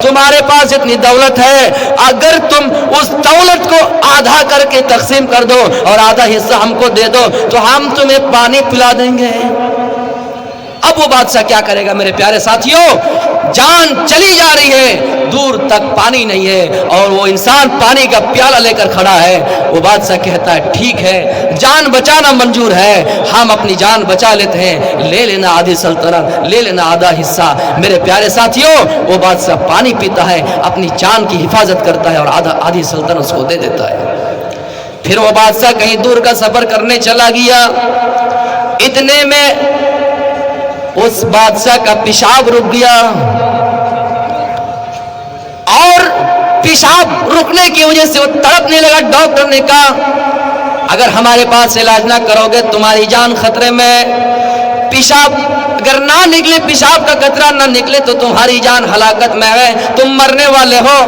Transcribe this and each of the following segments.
تمہارے پاس اتنی دولت ہے, اگر تم اس دولت کو آدھا کر کے تقسیم کر دو اور آدھا حصہ ہم کو دے دو تو ہم تمہیں پانی پلا دیں گے. اب وہ بادشاہ کیا کرے گا میرے پیارے ساتھیوں؟ جان چلی جا رہی ہے, دور تک پانی نہیں ہے اور وہ انسان پانی کا پیالہ لے کر کھڑا ہے. وہ بادشاہ کہتا ہے ٹھیک ہے, جان بچانا منظور ہے, ہم اپنی جان بچا لیتے ہیں, لے لینا آدھی سلطنت, لے لینا آدھا حصہ. میرے پیارے ساتھیوں, وہ بادشاہ پانی پیتا ہے, اپنی جان کی حفاظت کرتا ہے اور آدھی سلطنت اس کو دے دیتا ہے. پھر وہ بادشاہ کہیں دور کا سفر کرنے چلا گیا. اتنے میں اس بادشاہ کا پیشاب رک گیا اور پیشاب رکنے کی وجہ سے وہ تڑپنے لگا. ڈاکٹر نے کہا اگر ہمارے پاس علاج نہ کرو گے تمہاری جان خطرے میں, پیشاب اگر نہ نکلے, پیشاب کا قطرہ نہ نکلے تو تمہاری جان ہلاکت میں ہے, تم مرنے والے ہو.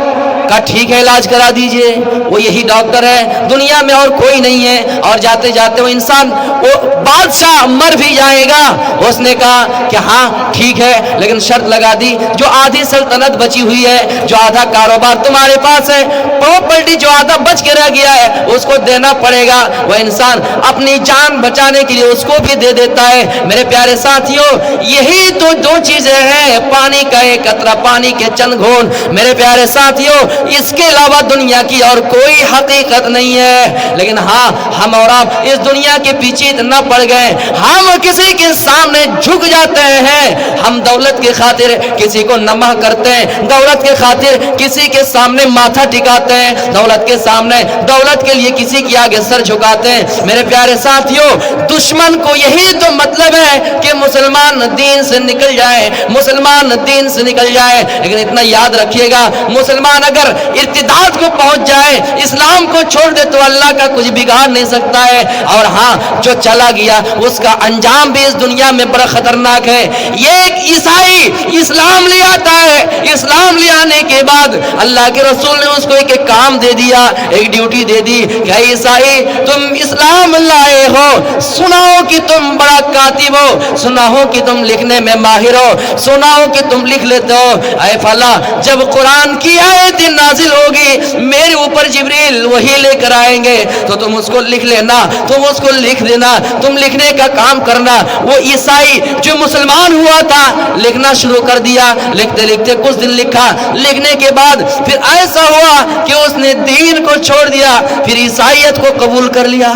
کہا ٹھیک ہے علاج کرا دیجئے. وہ یہی ڈاکٹر ہے, دنیا میں اور کوئی نہیں ہے. اور جاتے جاتے وہ انسان, وہ بادشاہ مر بھی جائے گا. اس نے کہا کہ ہاں ٹھیک ہے, لیکن شرط لگا دی, جو آدھی سلطنت بچی ہوئی ہے, جو آدھا کاروبار تمہارے پاس ہے, پراپرٹی جو آدھا بچ کے رہ گیا ہے, اس کو دینا پڑے گا. وہ انسان اپنی جان بچانے کے لیے اس کو بھی دے دیتا ہے. میرے پیارے ساتھیوں, یہی تو دو چیزیں ہیں, پانی کا ایک قطرہ, پانی کے چند گھونٹ. میرے پیارے ساتھیوں, اس کے علاوہ دنیا کی اور کوئی حقیقت نہیں ہے. لیکن ہاں, ہم اور آپ اس دنیا کے پیچھے اتنا پڑ گئے, ہم کسی کے سامنے جھک جاتے ہیں. ہم دولت کی خاطر کسی کو نمہ کرتے ہیں, دولت کے خاطر کسی کے سامنے ماتھا ٹکاتے ہیں, دولت کے سامنے, دولت کے لیے کسی کے آگے سر جھکاتے ہیں. میرے پیارے ساتھیوں, دشمن کو یہی تو مطلب ہے کہ مسلمان دین سے نکل جائے, مسلمان دین سے نکل جائے. لیکن اتنا یاد رکھیے گا, مسلمان اگر ارتداد کو پہنچ جائے, اسلام کو چھوڑ دے, تو اللہ کا کچھ بگاڑ نہیں سکتا ہے. اور ہاں, جو چلا گیا اس کا انجام بھی اس دنیا میں بڑا خطرناک ہے. یہ ایک عیسائی اسلام لے آتا ہے, اسلام لے آنے کے بعد اللہ کے رسول نے اس کو ایک کام دے دیا, ایک ڈیوٹی دے دی کہ عیسائی تم اسلام لائے ہو, سناؤ کہ تم بڑا کاتب ہو, سناؤ کہ تم لکھنے میں ماہر ہو, سناؤ کہ تم لکھ لیتے ہو. اے فلاں, جب قرآن کی آیت نازل ہوگی, میرے اوپر جبریل وہی لے کر آئیں گے, تو تم اس کو لکھ لینا, تم اس کو لکھ دینا, تم لکھنے کا کام کرنا. وہ عیسائی جو مسلمان ہوا تھا, لکھنا شروع کر دیا, لکھتے لکھتے کچھ دن لکھا, لکھنے کے بعد پھر ایسا ہوا کہ اس نے دین کو چھوڑ دیا, پھر عیسائیت کو قبول کر لیا,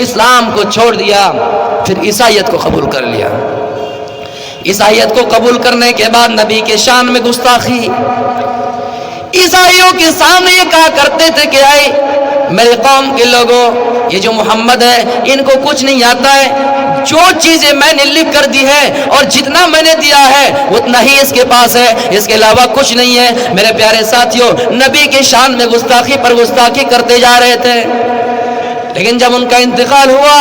اسلام کو چھوڑ دیا, پھر عیسائیت کو قبول کر لیا. عیسائیت کو قبول کرنے کے بعد نبی کے شان میں گستاخی. عیسائیوں کے سامنے یہ کہا کرتے تھے کہ اے میرے قوم کے لوگوں, یہ جو محمد ہے ان کو کچھ نہیں آتا ہے, جو چیزیں میں نے لکھ کر دی ہے اور جتنا میں نے دیا ہے اتنا ہی اس کے پاس ہے, اس کے علاوہ کچھ نہیں ہے. میرے پیارے ساتھیوں, نبی کے شان میں گستاخی پر گستاخی کرتے جا رہے تھے. لیکن جب ان کا انتقال ہوا,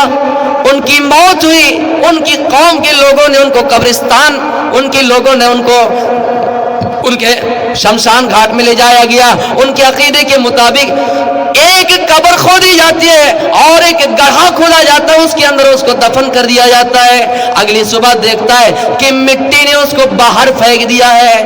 ان کی موت ہوئی, ان کی قوم کے لوگوں نے ان کو قبرستان, ان کے لوگوں نے ان کو ان کے شمشان گھاٹ میں لے جایا گیا. ان کے عقیدے کے مطابق ایک قبر کھودی جاتی ہے اور ایک گڑھا کھودا جاتا ہے, اس کے اندر اس کو دفن کر دیا جاتا ہے. اگلی صبح دیکھتا ہے کہ مٹی نے اس کو باہر پھینک دیا ہے,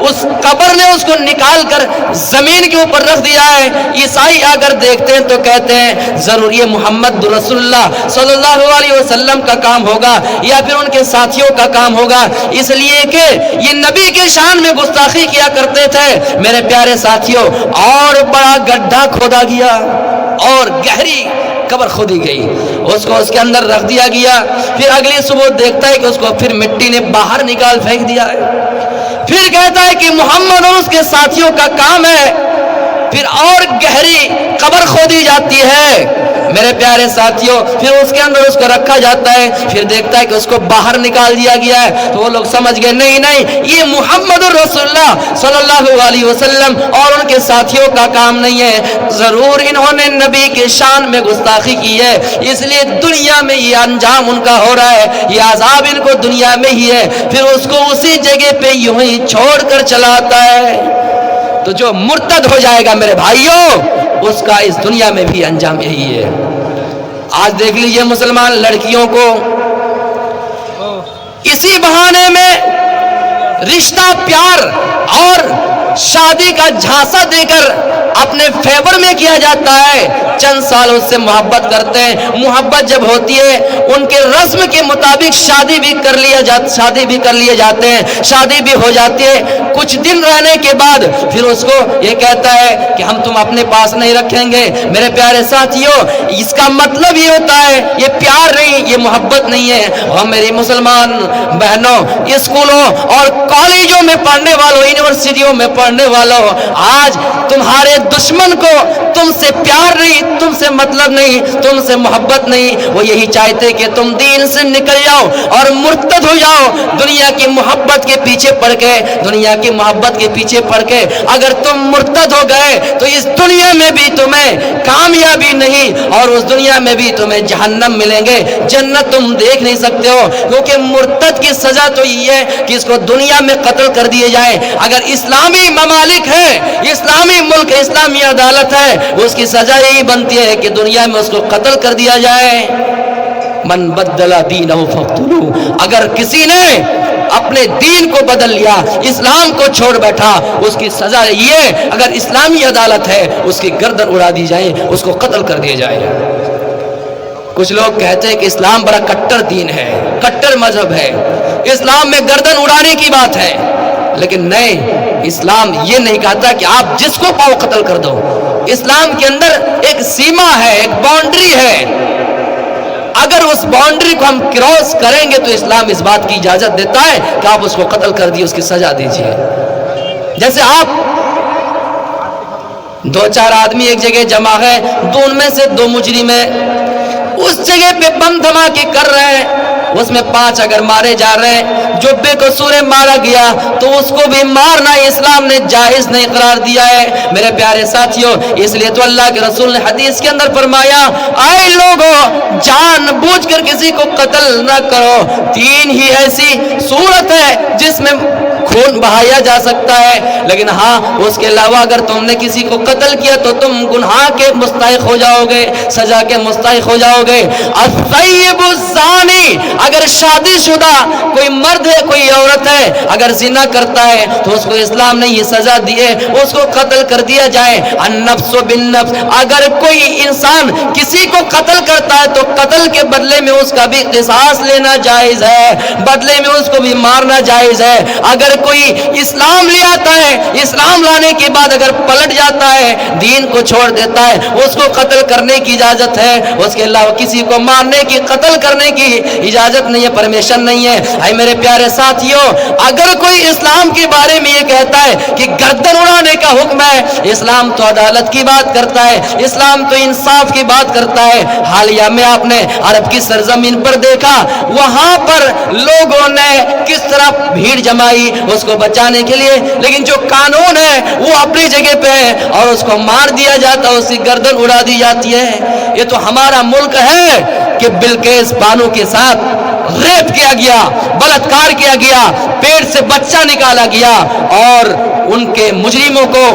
اس قبر نے اس کو نکال کر زمین کے اوپر رکھ دیا ہے. عیسائی اگر دیکھتے ہیں تو کہتے ہیں ضرور یہ محمد رسول اللہ صلی اللہ علیہ وسلم کا کام ہوگا یا پھر ان کے ساتھیوں کا کام ہوگا, اس لیے کہ یہ نبی کے شان میں گستاخی کیا کرتے تھے. میرے پیارے ساتھیوں, اور بڑا گڈھا کھودا گیا اور گہری قبر کھودی گئی, اس کو اس کے اندر رکھ دیا گیا. پھر اگلی صبح دیکھتا ہے کہ اس کو پھر مٹی نے باہر نکال پھینک دیا ہے. پھر کہتا ہے کہ محمد اور اس کے ساتھیوں کا کام ہے. پھر اور گہری قبر کھودی جاتی ہے. میرے پیارے ساتھیوں, پھر اس کے اندر اس کو رکھا جاتا ہے. پھر دیکھتا ہے کہ اس کو باہر نکال دیا گیا ہے. تو وہ لوگ سمجھ گئے نہیں نہیں, یہ محمد رسول اللہ صلی اللہ علیہ وسلم اور ان کے ساتھیوں کا کام نہیں ہے, ضرور انہوں نے نبی کے شان میں گستاخی کی ہے, اس لیے دنیا میں یہ انجام ان کا ہو رہا ہے, یہ عذاب ان کو دنیا میں ہی ہے. پھر اس کو اسی جگہ پہ یوں ہی چھوڑ کر چلا آتا ہے. تو جو مرتد ہو جائے گا میرے بھائیوں, اس کا اس دنیا میں بھی انجام یہی ہے. آج دیکھ لیجئے مسلمان لڑکیوں کو اسی بہانے میں رشتہ پیار اور शादी का झांसा देकर अपने फेवर में किया जाता है, चंद साल उससे मोहब्बत करते हैं, मोहब्बत जब होती है उनके रस्म के मुताबिक शादी भी कर लिए जाते हैं, शादी भी हो जाती है। कुछ दिन रहने के बाद फिर उसको ये कहता है कि हम तुम अपने पास नहीं रखेंगे। मेरे प्यारे साथियों, इसका मतलब ये होता है, ये प्यार नहीं, ये मोहब्बत नहीं है। और मेरी मुसलमान बहनों, स्कूलों और कॉलेजों में पढ़ने वालों, यूनिवर्सिटियों में पढ़ने वालों, आज तुम्हारे दुश्मन को तुमसे प्यार नहीं, तुमसे मतलब नहीं, तुमसे मोहब्बत नहीं, वो यही चाहते कि तुम दीन से निकल जाओ और मुर्तद हो जाओ। दुनिया की मोहब्बत के पीछे पड़ के, दुनिया की मोहब्बत के पीछे पड़ के अगर तुम मुर्तद हो गए तो इस दुनिया में भी तुम्हें कामयाबी नहीं और उस दुनिया में भी तुम्हें जहन्नम मिलेंगे, जन्नत तुम देख नहीं सकते हो। क्योंकि मुर्तद की सजा तो ये है कि इसको दुनिया में कत्ल कर दिए जाए। अगर इस्लामी ममालिक है, इस्लामी मुल्क, इस्लामी अदालत है, उसकी सजा यही बनती है कि दुनिया में उसको कत्ल कर दिया जाए। मन बदला दीनहु फक्तुलू, अगर किसी ने अपने दीन को बदल लिया, इस्लाम को छोड़ बैठा, उसकी सजा ये, अगर इस्लामी अदालत है उसकी गर्दन उड़ा दी जाए, उसको कत्ल कर दिया जाए। कुछ लोग कहते हैं कि इस्लाम बड़ा कट्टर दीन है, कट्टर मजहब है, इस्लाम में गर्दन उड़ाने की बात है। लेकिन नहीं, इस्लाम ये नहीं कहता कि आप जिसको पाओ कत्ल कर दो। इस्लाम के अंदर एक सीमा है, एक बाउंड्री है। अगर उस बाउंड्री को हम क्रॉस करेंगे तो इस्लाम इस बात की इजाजत देता है कि आप उसको कत्ल कर दिए, उसकी सजा दीजिए। जैसे आप दो चार आदमी एक जगह जमा है, दो उनमें से दो मुजरिम है, उस जगह पे बम धमाके कर रहे हैं, उसमें 5 अगर मारे जा रहे हैं, जो बेकसूर मारा गया तो उसको भी मारना इस्लाम ने जायज नहीं करार दिया है। मेरे प्यारे साथियों, इसलिए तो अल्लाह के रसूल ने हदीस के अंदर फरमाया, आए लोगों, जानबूझकर किसी को कत्ल न करो। 3 ही ऐसी सूरत है जिसमें खून बहाया जा सकता है, लेकिन हाँ, उसके अलावा अगर तुमने किसी को कत्ल किया तो तुम गुनाह के मुस्तहिक हो जाओगे, सजा के मुस्तहिक हो जाओगे। अज़्ज़ानी, अगर शादीशुदा कोई मर्द है, कोई औरत है, अगर जिना करता है तो उसको इस्लाम ने ये सजा दी है, उसको कत्ल कर दिया जाए। अन्नफ्सु बिन्नफ्स, अगर कोई इंसान किसी को कत्ल करता है तो कत्ल के बदले में उसका भी क़िसास लेना जायज है, बदले में उसको भी मारना जायज है। अगर कोई इस्लाम ले आता है, इस्लाम लाने के बाद अगर पलट जाता है, दीन को छोड़ देता है, उसको कत्ल करने की इजाजत है। उसके अलावा किसी को मारने की, कत्ल करने की इजाजत नहीं है, परमिशन नहीं है। ऐ मेरे प्यारे साथियों, अगर कोई इस्लाम के बारे में ये कहता है कि गर्दन उड़ाने का हुक्म है, इस्लाम तो अदालत की बात करता है, इस्लाम तो इंसाफ की बात करता है। हालिया में आपने अरब की सरजमीन पर देखा, वहां पर लोगों ने किस तरह भीड़ जमाई उसको बचाने के लिए, लेकिन जो कानून है वो अपनी जगह पे है और उसको मार दिया जाता है, उसकी गर्दन उड़ा दी जाती है। ये तो हमारा मुल्क है कि बिल्किस बानो के साथ रेप किया गया, बलात्कार किया गया, पेट से बच्चा निकाला गया और उनके मुजरिमों को,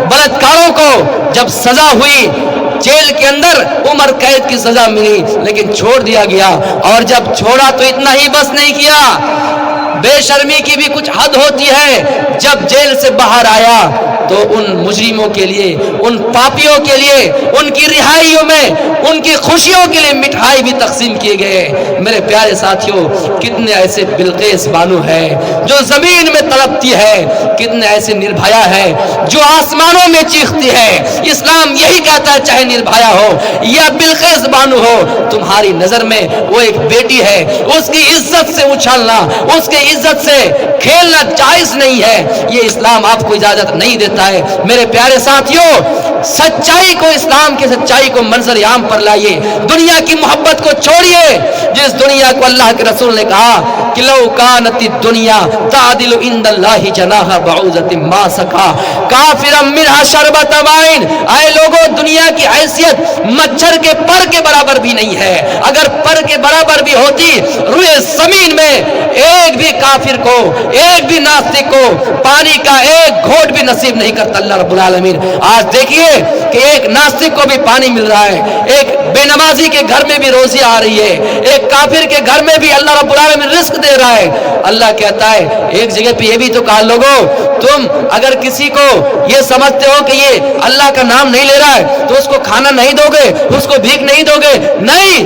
बलात्कारों को जब सजा हुई, जेल के अंदर उम्र कैद की सजा मिली, लेकिन छोड़ दिया गया। और जब छोड़ा तो इतना ही बस नहीं किया, बेशर्मी की भी कुछ हद होती है। जब जेल से बाहर आया तो उन मुजरिमों के लिए, उन पापियों के लिए, उनकी रिहाइयों में, उनकी खुशियों के लिए मिठाई भी तकसीम किए गए। मेरे प्यारे साथियों, कितने ऐसे बिल्किस बानो है जो जमीन में तड़पती है, कितने ऐसे निर्भया है जो आसमानों में चीखती है। इस्लाम यही कहता है, चाहे निर्भया हो या बिल्किस बानो हो, तुम्हारी नजर में वो एक बेटी है, उसकी इज्जत से उछलना, उसकी इज्जत से खेलना जायज नहीं है। ये इस्लाम आपको इजाजत नहीं देता है। मेरे प्यारे साथियों, सच्चाई को, इस्लाम की सच्चाई को मंजर आम पर लाइए, दुनिया की मोहब्बत को छोड़िए। जिस दुनिया को अल्लाह के रसूल ने कहा कि लौ कानति दुनिया तादिलु इंदल्लाहि जनाहा बऊज़तिन मा सका काफिरम मिनहा शरबत वाइन। आए लोगों, दुनिया की हैसियत मच्छर के पर के बराबर भी नहीं है। अगर पर के बराबर भी होती, रुए जमीन में एक भी काफिर को, एक भी नास्तिक को पानी का एक घोट भी नसीब नहीं करता अल्लाह रब्बुल आलमीन। आज देखिए कि एक नास्तिक को भी पानी मिल रहा है, एक बेनमाजी के घर में भी रोजी आ रही है, एक काफिर के घर में भी अल्लाह रब्बुल आलमीन रिस्क दे रहा है। अल्लाह कहता है, एक जगह पे ये भी तो कहा लोगों तुम अगर किसी को ये समझते हो कि ये अल्लाह का नाम नहीं ले रहा है तो उसको खाना नहीं दोगे, उसको भीख नहीं दोगे, नहीं।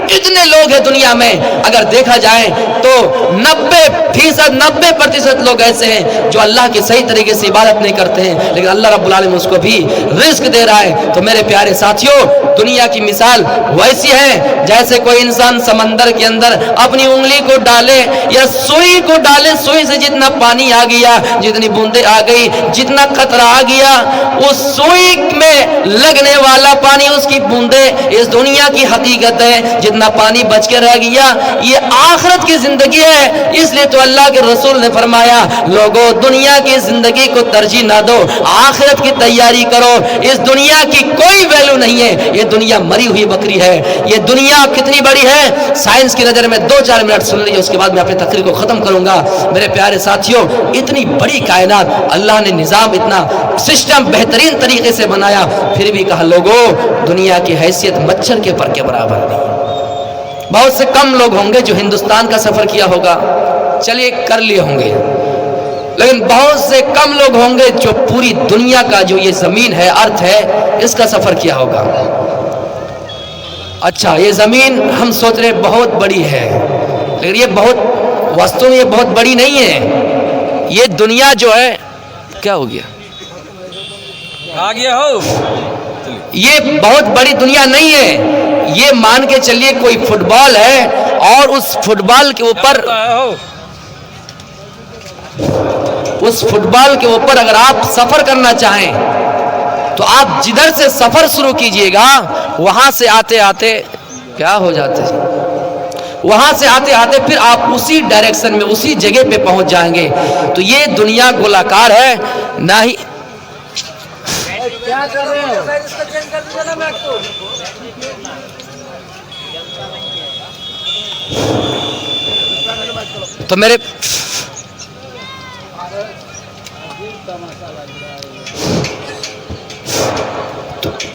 इतने लोग हैं दुनिया में, अगर देखा जाए तो 90% लोग ऐसे हैं जो अल्लाह की सही तरीके से इबादत नहीं करते हैं, लेकिन अल्लाह रब्बुल आलमीन उसको भी रिस्क दे रहा है। तो मेरे प्यारे साथियों, दुनिया की मिसाल वैसी है जैसे कोई इंसान समंदर के अंदर अपनी उंगली को डाले या सुई को डाले, सुई से जितना पानी आ गया, जितनी बूंदे आ गई, जितना खतरा आ गया, उस सुई में लगने वाला पानी, उसकी बूंदे, इस दुनिया की हकीकत है। जितना पानी बच के रह गया ये आखिरत की जिंदगी है। इसलिए तो अल्लाह के रसूल ने फरमाया, लोगों दुनिया की जिंदगी को तरजीह ना दो, आखिरत की तैयारी करो। इस दुनिया की कोई वैल्यू नहीं है, ये दुनिया मरी हुई बकरी है। ये दुनिया कितनी बड़ी है, साइंस की नजर में 2-4 मिनट सुन लीजिए, उसके बाद मैं अपनी तकरीर को खत्म करूंगा। मेरे प्यारे साथियों, इतनी बड़ी कायनात, अल्लाह ने निजाम, इतना सिस्टम बेहतरीन तरीके से बनाया, फिर भी कहा लोगों दुनिया की हैसियत मच्छर के पर के बराबर नहीं। बहुत से कम लोग होंगे जो हिंदुस्तान का सफर किया होगा, चलिए कर लिए होंगे, लेकिन बहुत से कम लोग होंगे जो पूरी दुनिया का जो ये जमीन है, अर्थ है, इसका सफर किया होगा। अच्छा, ये जमीन हम सोच रहे बहुत बड़ी है, लेकिन ये बहुत वास्तव में ये बहुत बड़ी नहीं है। ये दुनिया जो है, क्या हो गया, आ गया हो, ये बहुत बड़ी दुनिया नहीं है। ये मान के चलिए कोई फुटबॉल है और उस फुटबॉल के ऊपर, उस फुटबॉल के ऊपर अगर आप सफर करना चाहें तो आप जिधर से सफर शुरू कीजिएगा वहां से आते आते क्या हो जाते हैं, वहां से आते आते फिर आप उसी डायरेक्शन में, उसी जगह पे पहुंच जाएंगे। तो ये दुनिया गोलाकार है ना ही। क्या कर रहे हो? तो मेरे